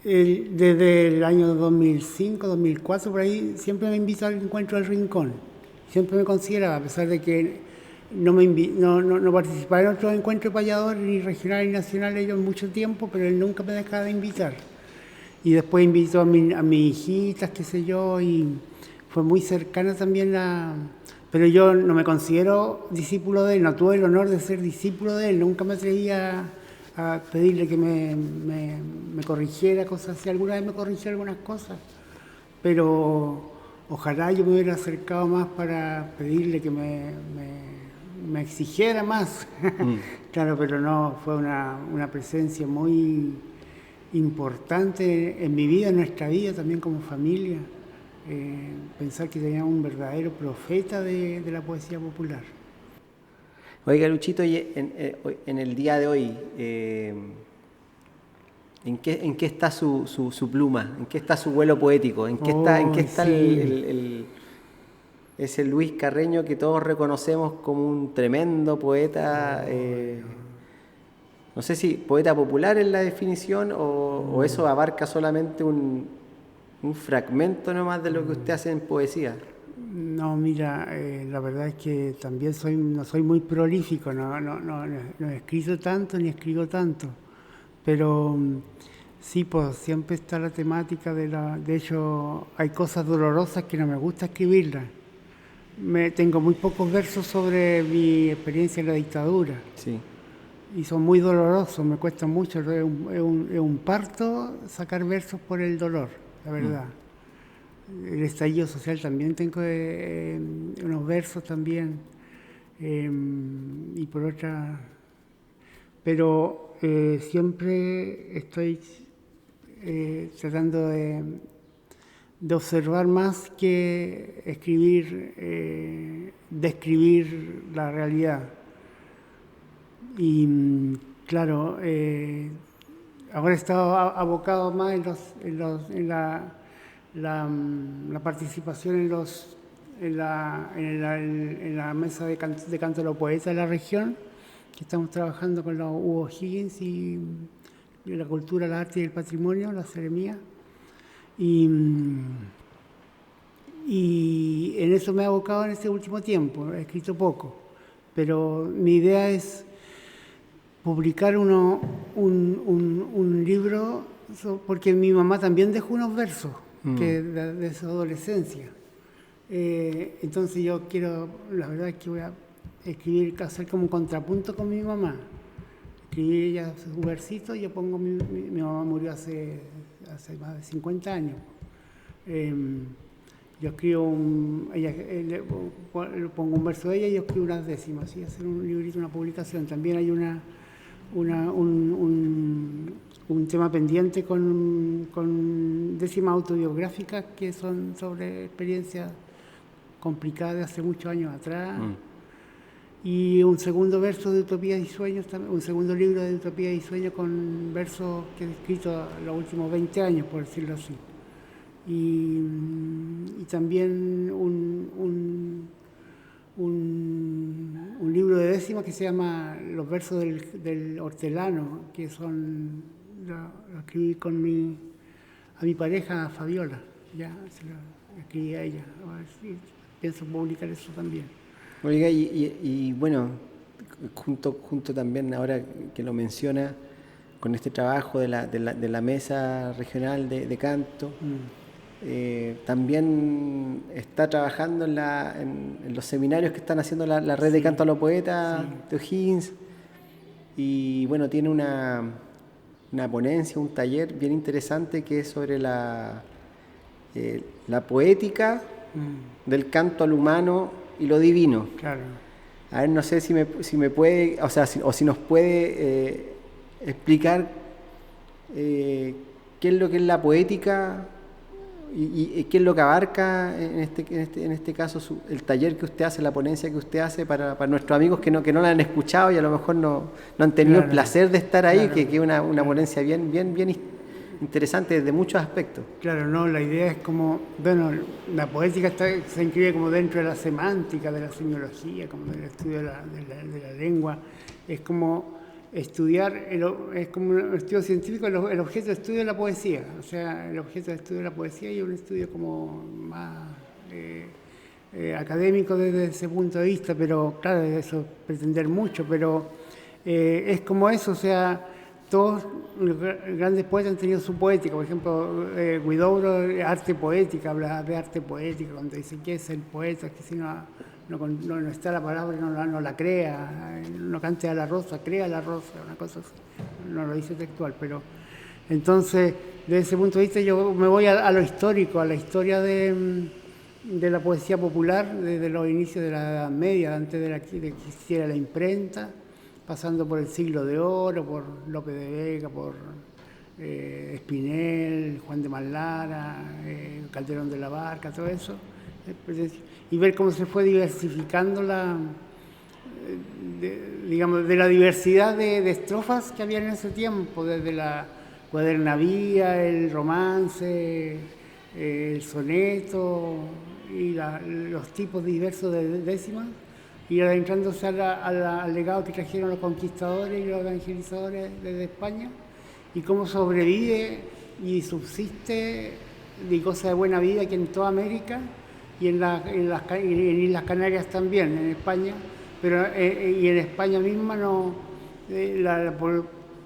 Speaker 2: desde el año 2005, 2004, por ahí, siempre me invita al encuentro del Rincón. Siempre me consideraba, a pesar de que no participaba en otros encuentros de payadores, ni regionales ni nacionales, yo en mucho tiempo, pero él nunca me dejaba de invitar. Y después invitó a mis hijitas, qué sé yo, y fue muy cercana también Pero yo no me considero discípulo de él, no tuve el honor de ser discípulo de él, nunca me atrevía a pedirle que me corrigiera cosas así. Alguna vez me corrigió algunas cosas, pero ojalá yo me hubiera acercado más para pedirle que me exigiera más. Claro, pero no, fue una presencia muy importante en mi vida, en nuestra vida, también como familia. Pensar que teníamos un verdadero profeta de la poesía popular.
Speaker 1: Oiga, Luchito, y en el día de hoy, ¿en qué está su pluma? ¿En qué está su vuelo poético? ¿En qué está
Speaker 2: Sí.
Speaker 1: ese Luis Carreño que todos reconocemos como un tremendo poeta? No sé si poeta popular es la definición o eso abarca solamente un fragmento nomás de lo que usted hace en poesía.
Speaker 2: No, mira, la verdad es que también no soy muy prolífico, no he escrito tanto ni escribo tanto, pero sí, pues siempre está la temática de hecho, hay cosas dolorosas que no me gusta escribirlas. Tengo muy pocos versos sobre mi experiencia en la dictadura
Speaker 1: Sí.
Speaker 2: y son muy dolorosos, me cuesta mucho, es un parto sacar versos por el dolor, la verdad. El estallido social también tengo unos versos también, y por otra, pero siempre estoy tratando de observar más que escribir, describir la realidad. Y claro, ahora he estado abocado más la participación en la mesa de canto de los poetas de la región, que estamos trabajando con los Hugo Higgins y la cultura, la arte y el patrimonio, la Seremía. Y en eso me he abocado en este último tiempo, he escrito poco, pero mi idea es publicar un libro, porque mi mamá también dejó unos versos de su adolescencia. Entonces yo quiero, la verdad es que voy a hacer como un contrapunto con mi mamá. Escribir ella sus versitos, yo pongo, mi mamá murió hace más de 50 años. Yo escribo le pongo un verso de ella y yo escribo unas décimas, y hacer un librito, una publicación. También hay un tema pendiente con décimas autobiográficas que son sobre experiencias complicadas de hace muchos años atrás. Y un segundo verso de Utopías y Sueños, un segundo libro de Utopías y Sueños con versos que he escrito los últimos 20 años, por decirlo así. Y también un libro de décimas que se llama Los versos del hortelano, que lo escribí a mi pareja, Fabiola, ya se lo escribí a ella. A ver si pienso publicar eso también.
Speaker 1: Oiga, y bueno, junto también, ahora que lo menciona, con este trabajo de la mesa regional de canto. También está trabajando en los seminarios que están haciendo la red de canto a los poetas de O'Higgins. Y bueno, tiene una ponencia, un taller bien interesante que es sobre la poética del canto al humano y lo divino.
Speaker 2: Claro.
Speaker 1: A ver, no sé si me puede, o sea, si nos puede explicar qué es lo que es la poética y qué es lo que abarca en este caso el taller que usted hace, la ponencia que usted hace para nuestros amigos que no la han escuchado y a lo mejor no han tenido el placer de estar ahí, que es una ponencia bien interesante desde muchos aspectos.
Speaker 2: Claro, no, la idea es como, bueno, la poética se inscribe como dentro de la semántica, de la semiología, como del estudio de la lengua. Es como estudiar, es como un estudio científico, el objeto de estudio de la poesía. O sea, el objeto de estudio de la poesía y un estudio como más académico desde ese punto de vista, pero claro, eso pretender mucho, pero es como eso, o sea, todos los grandes poetas han tenido su poética. Por ejemplo, Huidobro, arte poética, habla de arte poética, cuando dice que es el poeta, es que si no está la palabra, no la crea, no cante a la rosa, crea la rosa, una cosa así. No lo dice textual, pero entonces, desde ese punto de vista, yo me voy a lo histórico, a la historia de la poesía popular, desde los inicios de la Edad Media, antes de que existiera la imprenta, pasando por el Siglo de Oro, por Lope de Vega, por Espinel, Juan de Manlara, Calderón de la Barca, todo eso, y ver cómo se fue diversificando digamos, de la diversidad de estrofas que había en ese tiempo, desde la cuadernavía, el romance, el soneto y los tipos diversos de décimas, y adentrándose al legado que trajeron los conquistadores y los evangelizadores desde España, y cómo sobrevive y subsiste de cosas de buena vida aquí en toda América y en Islas Canarias también, en España, pero y en España misma la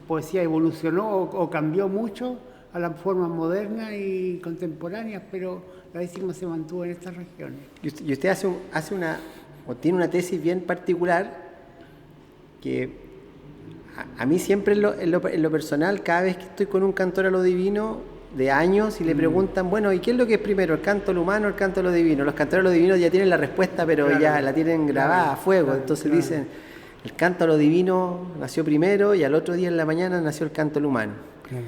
Speaker 2: poesía evolucionó o cambió mucho a las formas modernas y contemporáneas, pero la décima se mantuvo en estas regiones.
Speaker 1: Y usted tiene una tesis bien particular que a mí siempre en lo personal, cada vez que estoy con un cantor a lo divino de años y le preguntan, bueno, ¿y qué es lo que es primero, el canto a lo humano o el canto a lo divino? Los cantores a lo divino ya tienen la respuesta, pero claro, ya la tienen grabada a fuego, claro, entonces dicen, el canto a lo divino nació primero y al otro día en la mañana nació el canto a lo humano. Claro.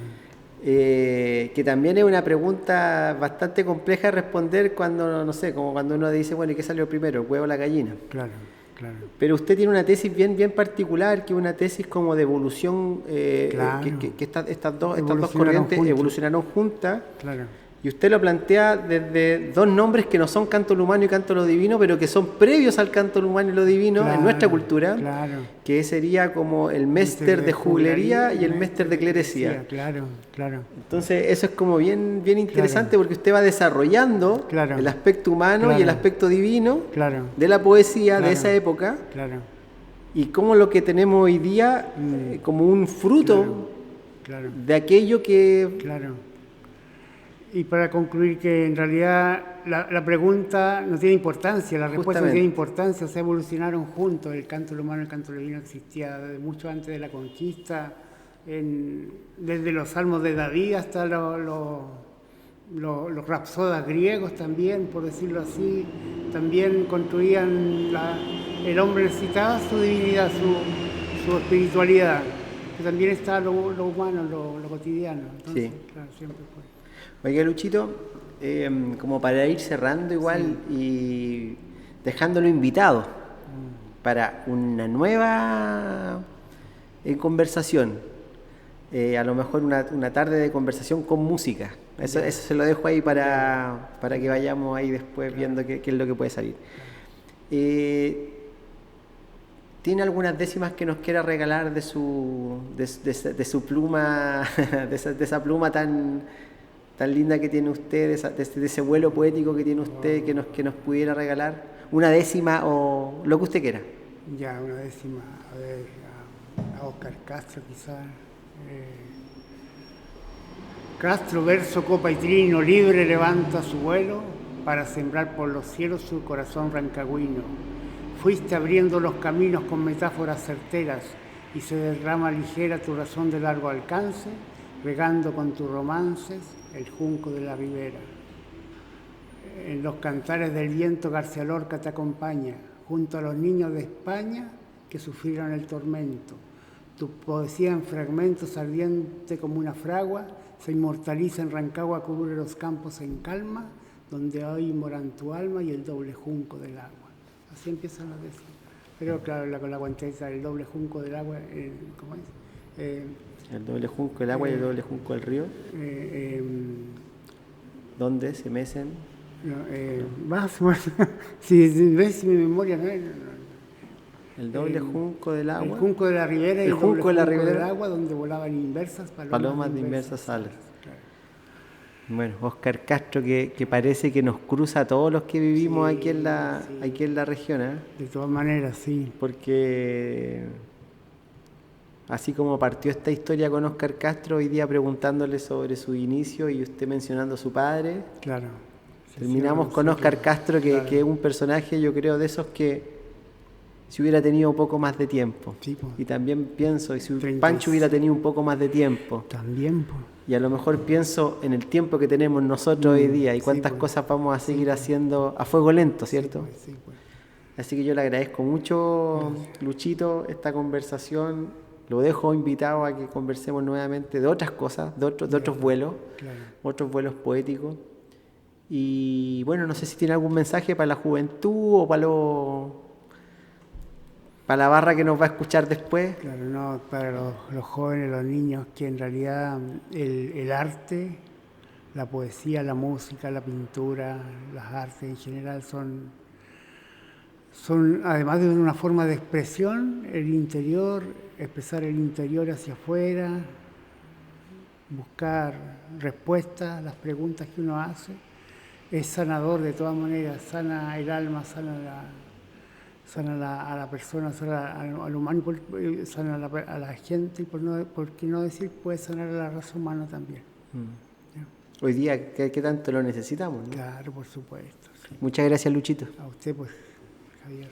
Speaker 1: Que también es una pregunta bastante compleja de responder cuando, no sé, como cuando uno dice, bueno, ¿y qué salió primero, el huevo o la gallina? Claro, claro. Pero usted tiene una tesis bien particular, que es una tesis como de evolución, claro, que estas dos corrientes evolucionaron juntas. Claro. Y usted lo plantea desde dos nombres que no son canto al humano y canto a lo divino, pero que son previos al canto al humano y lo divino, claro, en nuestra cultura, claro, que sería como el méster de juglería y el méster de clerecía. Claro, claro. Entonces eso es como bien interesante, claro, porque usted va desarrollando, claro, el aspecto humano, claro, y el aspecto divino, claro, de la poesía, claro, de esa época, claro, y como lo que tenemos hoy día como un fruto, claro, claro, de aquello que... Claro.
Speaker 2: Y para concluir que en realidad la pregunta no tiene importancia, la respuesta no tiene importancia, se evolucionaron juntos, el canto al humano y el canto al divino existía desde mucho antes de la conquista, desde los salmos de David hasta los rapsodas griegos también, por decirlo así, también construían, el hombre necesitaba su divinidad, su espiritualidad, que también está lo humano, lo cotidiano, entonces, sí, claro, siempre fue.
Speaker 1: Oiga, Luchito, como para ir cerrando igual, sí, y dejándolo invitado para una nueva conversación, a lo mejor una tarde de conversación con música. Eso se lo dejo ahí para que vayamos ahí después viendo qué es lo que puede salir. ¿Tiene algunas décimas que nos quiera regalar de su pluma, de esa pluma tan linda que tiene usted, de ese vuelo poético que tiene usted, que nos pudiera regalar? Una décima o lo que usted quiera.
Speaker 2: Ya, una décima, a ver, a Óscar Castro quizás. Castro, verso, copa y trino, libre levanta su vuelo para sembrar por los cielos su corazón rancagüino. Fuiste abriendo los caminos con metáforas certeras y se derrama ligera tu razón de largo alcance, regando con tus romances el junco de la ribera. En los cantares del viento García Lorca te acompaña, junto a los niños de España que sufrieron el tormento. Tu poesía en fragmentos ardiente como una fragua se inmortaliza en Rancagua, cubre los campos en calma, donde hoy moran tu alma y el doble junco del agua. Así empiezan las veces. Pero claro, con la cuenteta, el doble junco del agua, ¿cómo es?
Speaker 1: El doble junco del agua y el doble junco del río. ¿Dónde se mecen?
Speaker 2: Más, si ves mi memoria, ¿no?
Speaker 1: El doble junco del agua.
Speaker 2: El junco de la ribera y
Speaker 1: el junco de la ribera
Speaker 2: del agua, donde volaban inversas
Speaker 1: palomas de inversas alas.
Speaker 2: Claro.
Speaker 1: Bueno, Óscar Castro, que parece que nos cruza a todos los que vivimos aquí en la región, ¿eh?
Speaker 2: De todas maneras, sí.
Speaker 1: Porque así como partió esta historia con Óscar Castro, hoy día preguntándole sobre su inicio y usted mencionando a su padre,
Speaker 2: claro.
Speaker 1: Terminamos con Óscar Castro, que es un personaje, yo creo, de esos que si hubiera tenido un poco más de tiempo.
Speaker 2: Sí, pues.
Speaker 1: Y también pienso, y si Pancho hubiera tenido un poco más de tiempo.
Speaker 2: También, pues.
Speaker 1: Y a lo mejor pienso en el tiempo que tenemos nosotros hoy día y cuántas cosas vamos a seguir haciendo a fuego lento, ¿cierto?
Speaker 2: Sí, pues.
Speaker 1: Así que yo le agradezco mucho, Luchito, esta conversación. Lo dejo invitado a que conversemos nuevamente de otras cosas, de otros vuelos, otros vuelos poéticos. Y bueno, no sé si tiene algún mensaje para la juventud o para la barra que nos va a escuchar después.
Speaker 2: Claro, no, para los jóvenes, los niños, que en realidad el arte, la poesía, la música, la pintura, las artes en general son, además de una forma de expresión, el interior, expresar el interior hacia afuera, buscar respuestas a las preguntas que uno hace. Es sanador de todas maneras, sana el alma, sana a la persona, sana al humano, sana a la gente y por qué no decir, puede sanar a la raza humana también.
Speaker 1: Hoy día, ¿qué tanto lo necesitamos, ¿no?
Speaker 2: Claro, por supuesto. Sí.
Speaker 1: Muchas gracias, Luchito.
Speaker 2: A usted, pues, Javier.